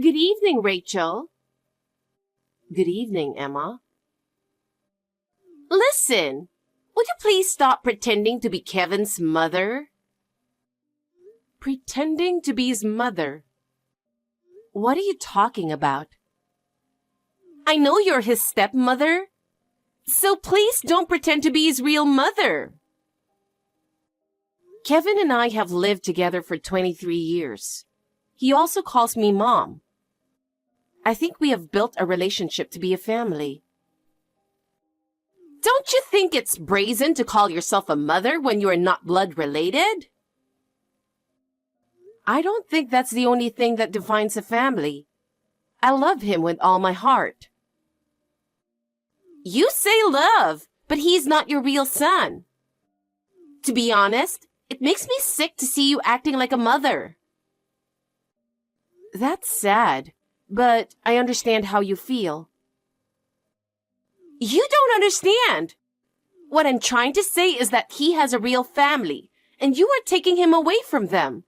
Good evening, Rachel. Good evening, Emma. Listen, would you please stop pretending to be Kevin's mother? Pretending to be his mother? What are you talking about? I know you're his stepmother, so please don't pretend to be his real mother. Kevin and I have lived together for 23 years. He also calls me Mom. I think we have built a relationship to be a family. Don't you think it's brazen to call yourself a mother when you are not blood related? I don't think that's the only thing that defines a family. I love him with all my heart. You say love, but he's not your real son. To be honest, it makes me sick to see you acting like a mother. That's sad, but I understand how you feel. You don't understand. What I'm trying to say is that he has a real family, and you are taking him away from them.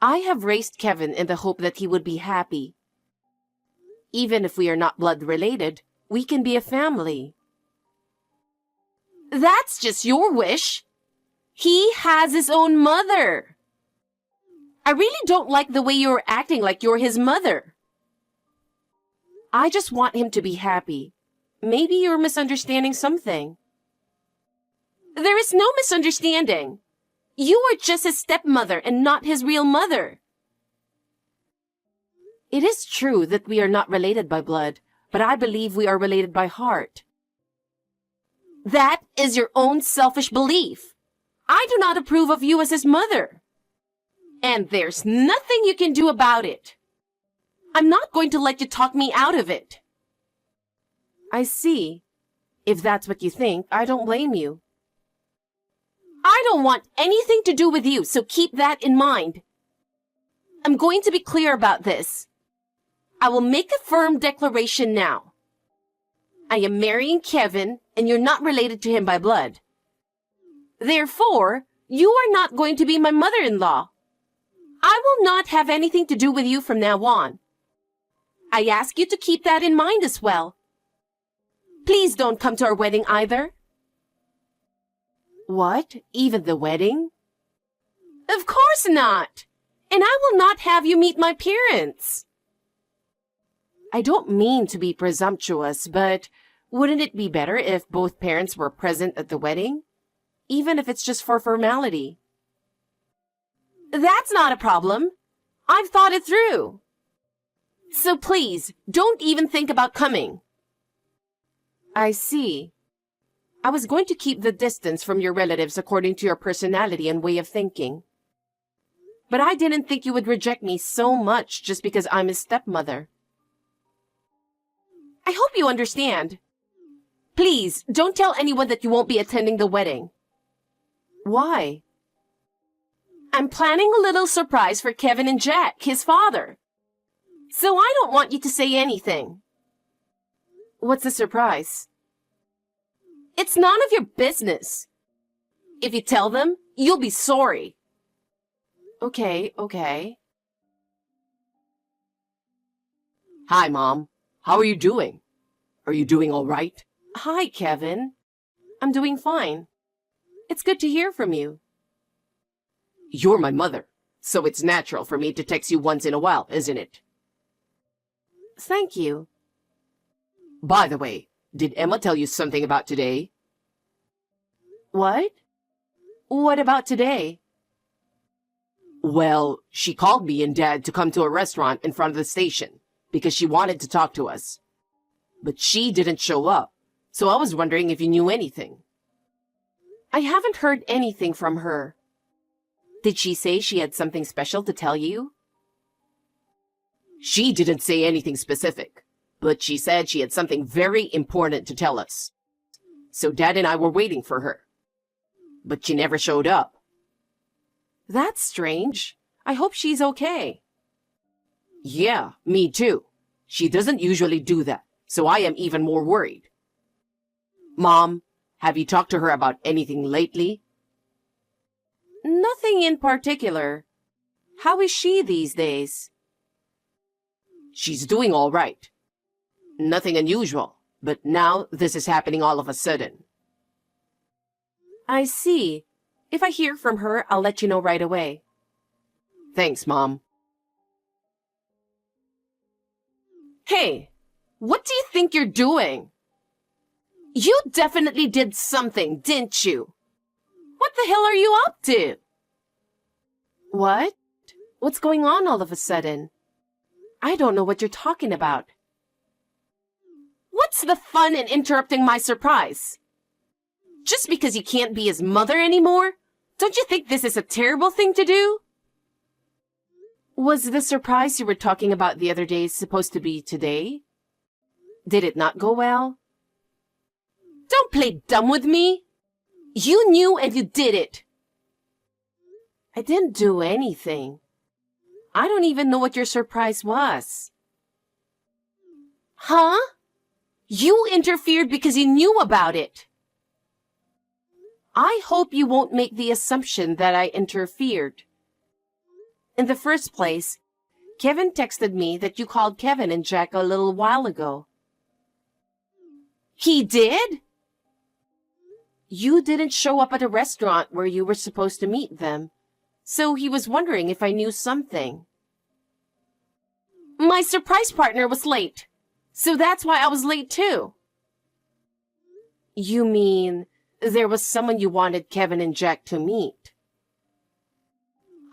I have raised Kevin in the hope that he would be happy. Even if we are not blood related, we can be a family. That's just your wish. He has his own mother. I really don't like the way you're acting like you're his mother. I just want him to be happy. Maybe you're misunderstanding something. There is no misunderstanding. You are just his stepmother and not his real mother. It is true that we are not related by blood, but I believe we are related by heart. That is your own selfish belief. I do not approve of you as his mother. And there's nothing you can do about it. I'm not going to let you talk me out of it. I see. If that's what you think, I don't blame you. I don't want anything to do with you, so keep that in mind. I'm going to be clear about this. I will make a firm declaration now. I am marrying Kevin, and you're not related to him by blood. Therefore, you are not going to be my mother-in-law. I will not have anything to do with you from now on. I ask you to keep that in mind as well. Please don't come to our wedding either. What? Even the wedding? Of course not. And I will not have you meet my parents. I don't mean to be presumptuous, but wouldn't it be better if both parents were present at the wedding? Even if it's just for formality. That's not a problem. I've thought it through. So please, don't even think about coming. I see. I was going to keep the distance from your relatives according to your personality and way of thinking. But I didn't think you would reject me so much just because I'm his stepmother. I hope you understand. Please, don't tell anyone that you won't be attending the wedding. Why? I'm planning a little surprise for Kevin and Jack, his father. So I don't want you to say anything. What's the surprise? It's none of your business. If you tell them, you'll be sorry. Okay. Hi, Mom. How are you doing? Are you doing all right? Hi, Kevin. I'm doing fine. It's good to hear from you. You're my mother, so it's natural for me to text you once in a while, isn't it? Thank you. By the way, did Emma tell you something about today? What? What about today? Well, she called me and Dad to come to a restaurant in front of the station because she wanted to talk to us. But she didn't show up, so I was wondering if you knew anything. I haven't heard anything from her. Did she say she had something special to tell you? She didn't say anything specific, but she said she had something very important to tell us. So Dad and I were waiting for her. But she never showed up. That's strange. I hope she's okay. Yeah, me too. She doesn't usually do that, so I am even more worried. Mom, have you talked to her about anything lately? Nothing in particular. How is she these days? She's doing all right. Nothing unusual, but now this is happening all of a sudden. I see. If I hear from her, I'll let you know right away. Thanks, Mom. Hey, what do you think you're doing? You definitely did something, didn't you? What the hell are you up to? What? What's going on all of a sudden? I don't know what you're talking about. What's the fun in interrupting my surprise? Just because you can't be his mother anymore? Don't you think this is a terrible thing to do? Was the surprise you were talking about the other day supposed to be today? Did it not go well? Don't play dumb with me. You knew and you did it. I didn't do anything. I don't even know what your surprise was. Huh? You interfered because you knew about it. I hope you won't make the assumption that I interfered. In the first place, Kevin texted me that you called Kevin and Jack a little while ago. He did? You didn't show up at a restaurant where you were supposed to meet them, so he was wondering if I knew something. My surprise partner was late, so that's why I was late too. You mean there was someone you wanted Kevin and Jack to meet?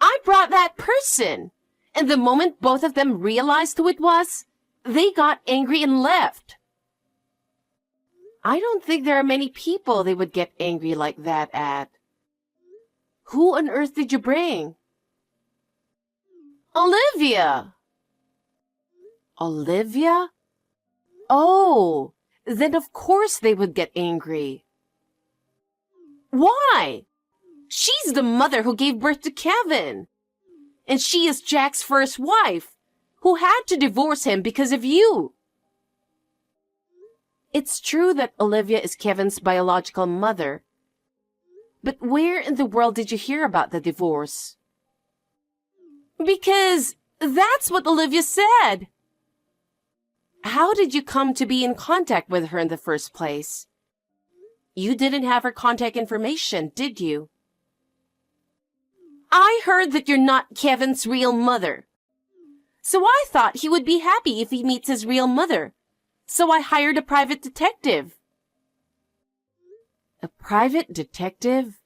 I brought that person, and the moment both of them realized who it was, they got angry and left. I don't think there are many people they would get angry like that at. Who on earth did you bring? Olivia. Olivia? Oh, then of course they would get angry. Why? She's the mother who gave birth to Kevin. And she is Jack's first wife, who had to divorce him because of you. It's true that Olivia is Kevin's biological mother. But where in the world did you hear about the divorce? Because that's what Olivia said. How did you come to be in contact with her in the first place? You didn't have her contact information, did you? I heard that you're not Kevin's real mother. So I thought he would be happy if he meets his real mother. So I hired a private detective. A private detective?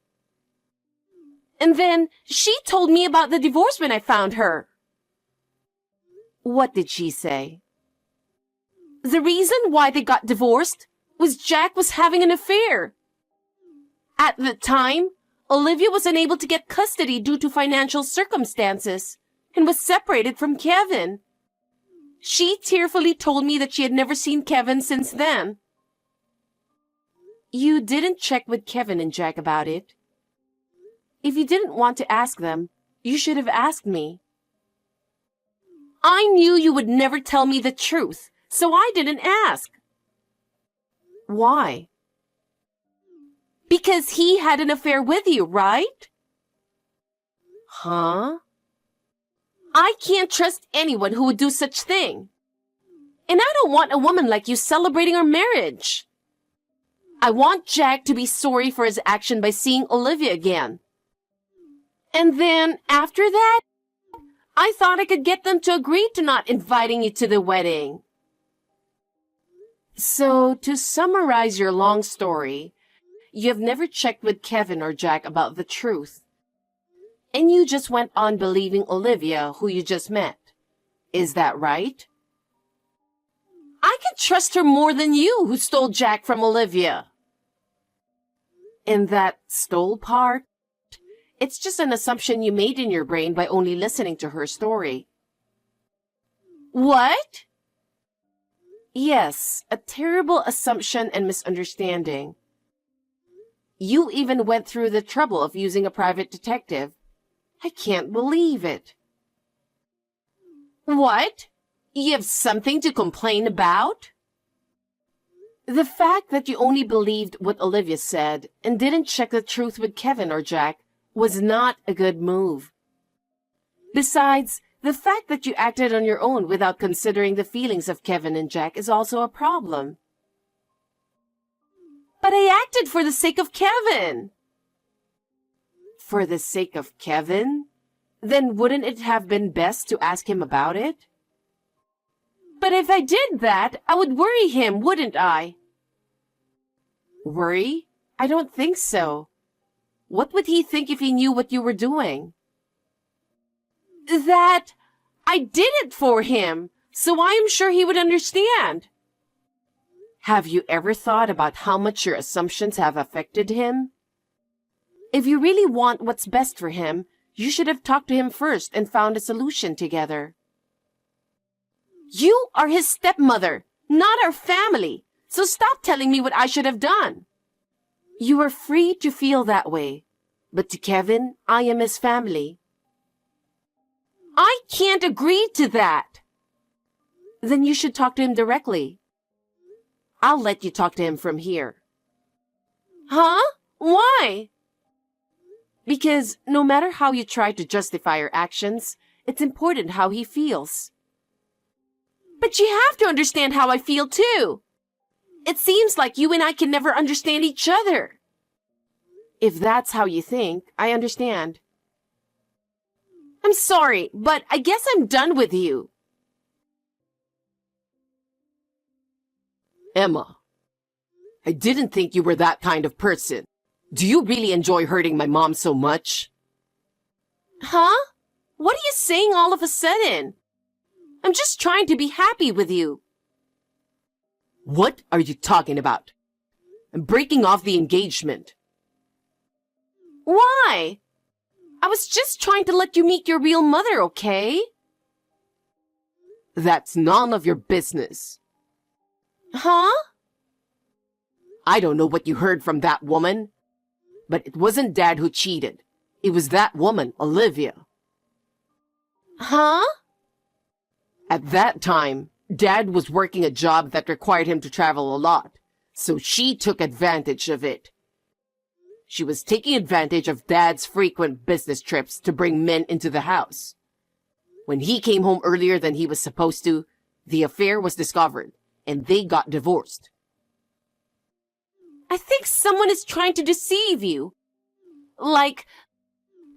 And then she told me about the divorce when I found her. What did she say? The reason why they got divorced was Jack was having an affair. At the time, Olivia was unable to get custody due to financial circumstances and was separated from Kevin. She tearfully told me that she had never seen Kevin since then. You didn't check with Kevin and Jack about it. If you didn't want to ask them, you should have asked me. I knew you would never tell me the truth, so I didn't ask. Why? Because he had an affair with you, right? Huh? I can't trust anyone who would do such thing. And I don't want a woman like you celebrating our marriage. I want Jack to be sorry for his action by seeing Olivia again. And then, after that, I thought I could get them to agree to not inviting you to the wedding. So, to summarize your long story, you have never checked with Kevin or Jack about the truth. And you just went on believing Olivia, who you just met. Is that right? I can trust her more than you, who stole Jack from Olivia. In that stole part, it's just an assumption you made in your brain by only listening to her story. What? Yes, a terrible assumption and misunderstanding. You even went through the trouble of using a private detective. I can't believe it. What? You have something to complain about? The fact that you only believed what Olivia said and didn't check the truth with Kevin or Jack was not a good move. Besides, The fact that you acted on your own without considering the feelings of Kevin and Jack is also a problem. But I acted for the sake of Kevin. For the sake of Kevin? Then wouldn't it have been best to ask him about it? But if I did that, I would worry him, wouldn't I? Worry? I don't think so. What would he think if he knew what you were doing? That I did it for him, so I am sure he would understand. Have you ever thought about how much your assumptions have affected him? If you really want what's best for him, you should have talked to him first and found a solution together. You are his stepmother, not our family, so stop telling me what I should have done. You are free to feel that way, but to Kevin, I am his family. I can't agree to that. Then you should talk to him directly. I'll let you talk to him from here. Huh? Why? Because no matter how you try to justify your actions, it's important how he feels. But you have to understand how I feel too. It seems like you and I can never understand each other. If that's how you think, I understand. I'm sorry, but I guess I'm done with you. Emma, I didn't think you were that kind of person. Do you really enjoy hurting my mom so much? Huh? What are you saying all of a sudden? I'm just trying to be happy with you. What are you talking about? I'm breaking off the engagement. Why? I was just trying to let you meet your real mother, okay? That's none of your business. Huh? I don't know what you heard from that woman, but it wasn't Dad who cheated. It was that woman, Olivia. Huh? At that time, Dad was working a job that required him to travel a lot, so she took advantage of it. She was taking advantage of Dad's frequent business trips to bring men into the house. When he came home earlier than he was supposed to, the affair was discovered, and they got divorced. I think someone is trying to deceive you. Like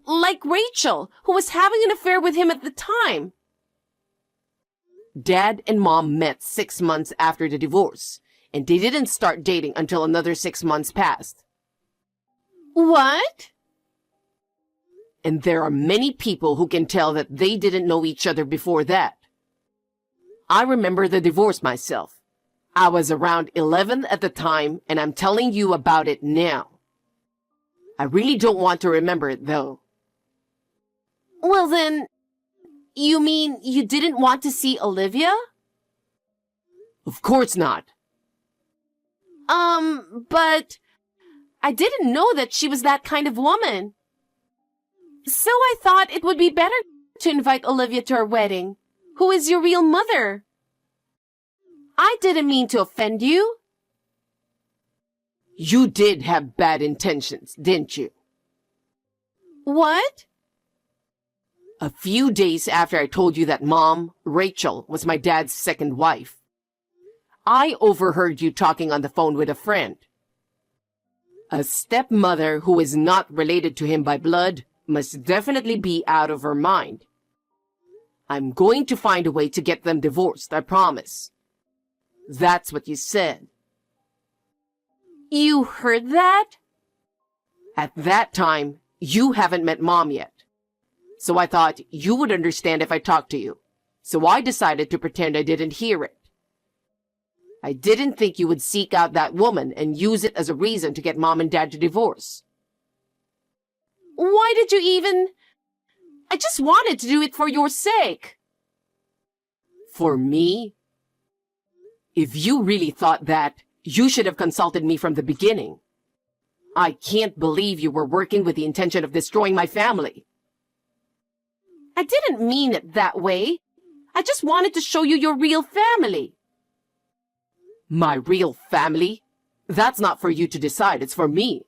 Rachel, who was having an affair with him at the time. Dad and Mom met 6 months after the divorce, and they didn't start dating until another 6 months passed. What? And there are many people who can tell that they didn't know each other before that. I remember the divorce myself. I was around 11 at the time, and I'm telling you about it now. I really don't want to remember it, though. Well then, you mean you didn't want to see Olivia? Of course not. But I didn't know that she was that kind of woman. So I thought it would be better to invite Olivia to our wedding, who is your real mother. I didn't mean to offend you. You did have bad intentions, didn't you? What? A few days after I told you that Mom, Rachel, was my dad's second wife, I overheard you talking on the phone with a friend. A stepmother who is not related to him by blood must definitely be out of her mind. I'm going to find a way to get them divorced, I promise. That's what you said. You heard that? At that time, you haven't met Mom yet. So I thought you would understand if I talked to you. So I decided to pretend I didn't hear it. I didn't think you would seek out that woman and use it as a reason to get Mom and Dad to divorce. Why did you even... I just wanted to do it for your sake. For me? If you really thought that, you should have consulted me from the beginning. I can't believe you were working with the intention of destroying my family. I didn't mean it that way. I just wanted to show you your real family. My real family? That's not for you to decide, it's for me.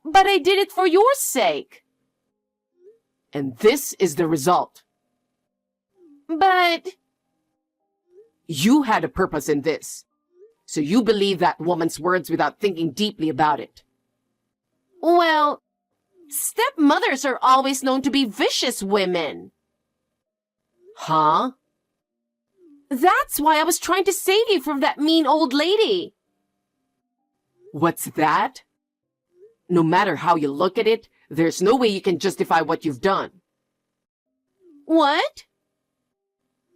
But I did it for your sake. And this is the result. But, You had a purpose in this, so you believe that woman's words without thinking deeply about it. well, stepmothers are always known to be vicious women. Huh? That's why I was trying to save you from that mean old lady. What's that? No matter how you look at it, there's no way you can justify what you've done. What?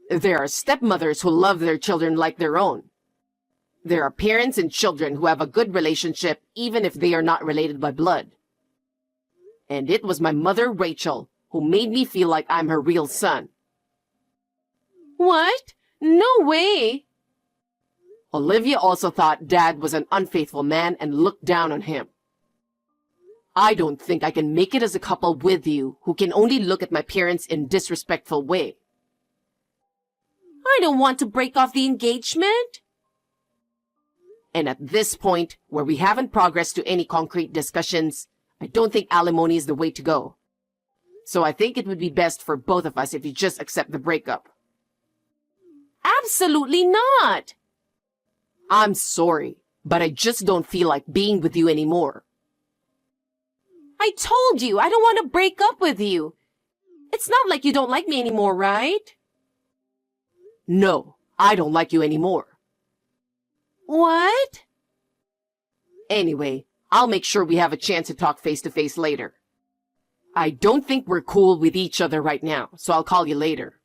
There are stepmothers who love their children like their own. There are parents and children who have a good relationship even if they are not related by blood. And it was my mother, Rachel, who made me feel like I'm her real son. What? No way. Olivia also thought Dad was an unfaithful man and looked down on him. I don't think I can make it as a couple with you who can only look at my parents in a disrespectful way. I don't want to break off the engagement. And at this point, where we haven't progressed to any concrete discussions, I don't think alimony is the way to go. So I think it would be best for both of us if you just accept the breakup. Absolutely not. I'm sorry, but I just don't feel like being with you anymore. I told you I don't want to break up with you. It's not like you don't like me anymore, right? No, I don't like you anymore. What? Anyway, I'll make sure we have a chance to talk face to face later. I don't think we're cool with each other right now, so I'll call you later.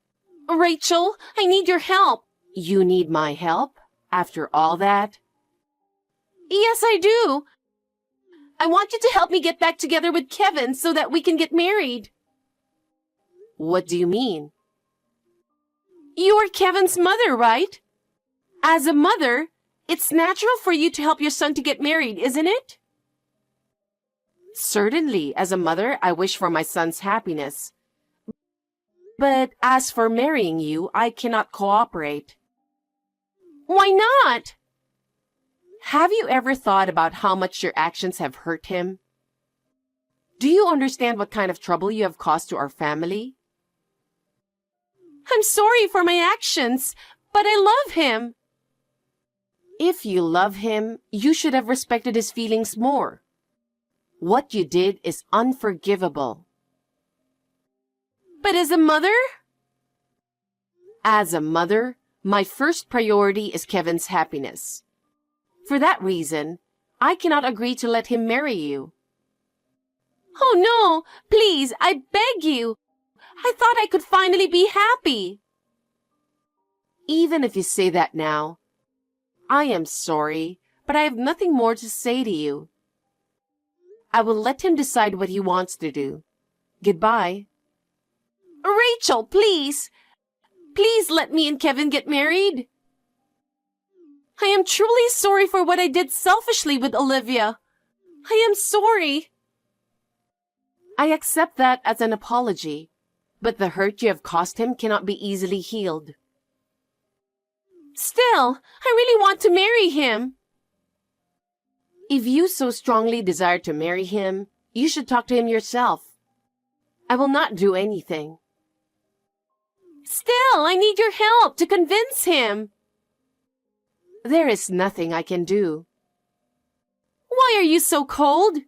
Rachel, I need your help. You need my help? After all that? Yes, I do. I want you to help me get back together with Kevin so that we can get married. What do you mean? You're Kevin's mother, right? As a mother, it's natural for you to help your son to get married, isn't it? Certainly, as a mother, I wish for my son's happiness. But as for marrying you, I cannot cooperate. Why not? Have you ever thought about how much your actions have hurt him? Do you understand what kind of trouble you have caused to our family? I'm sorry for my actions, but I love him. If you love him, you should have respected his feelings more. What you did is unforgivable. But as a mother? As a mother, my first priority is Kevin's happiness. For that reason, I cannot agree to let him marry you. Oh no, please, I beg you. I thought I could finally be happy. Even if you say that now, I am sorry, but I have nothing more to say to you. I will let him decide what he wants to do. Goodbye. Rachel, please. Please let me and Kevin get married. I am truly sorry for what I did selfishly with Olivia. I am sorry. I accept that as an apology, but the hurt you have caused him cannot be easily healed. Still, I really want to marry him. If you so strongly desire to marry him, you should talk to him yourself. I will not do anything. Still, I need your help to convince him. There is nothing I can do. Why are you so cold?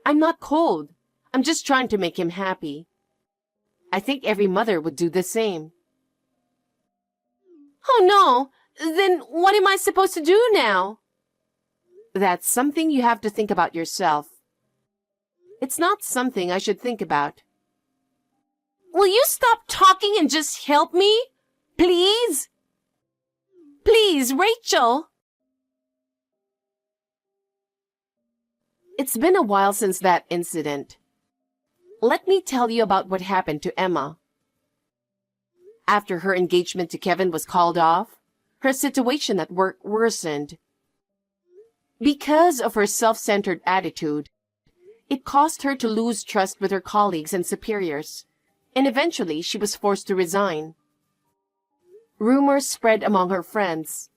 I'm not cold. I'm just trying to make him happy. I think every mother would do the same. Oh no, then what am I supposed to do now? That's something you have to think about yourself. It's not something I should think about. Will you stop talking and just help me? Please? Please, Rachel. It's been a while since that incident. Let me tell you about what happened to Emma. After her engagement to Kevin was called off, her situation at work worsened. Because of her self-centered attitude, it caused her to lose trust with her colleagues and superiors, and eventually she was forced to resign. Rumors spread among her friends.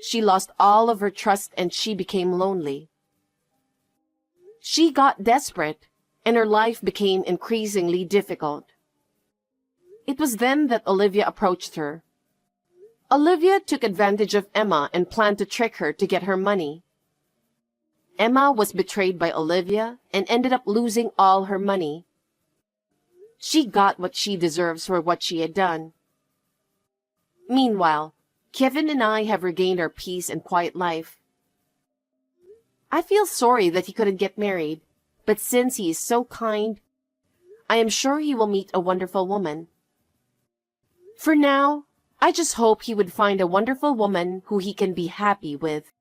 She lost all of her trust and she became lonely. She got desperate and her life became increasingly difficult. It was then that Olivia approached her. Olivia took advantage of Emma and planned to trick her to get her money. Emma was betrayed by Olivia and ended up losing all her money. She got what she deserves for what she had done. Meanwhile, Kevin and I have regained our peace and quiet life. I feel sorry that he couldn't get married, but since he is so kind, I am sure he will meet a wonderful woman. For now, I just hope he would find a wonderful woman who he can be happy with.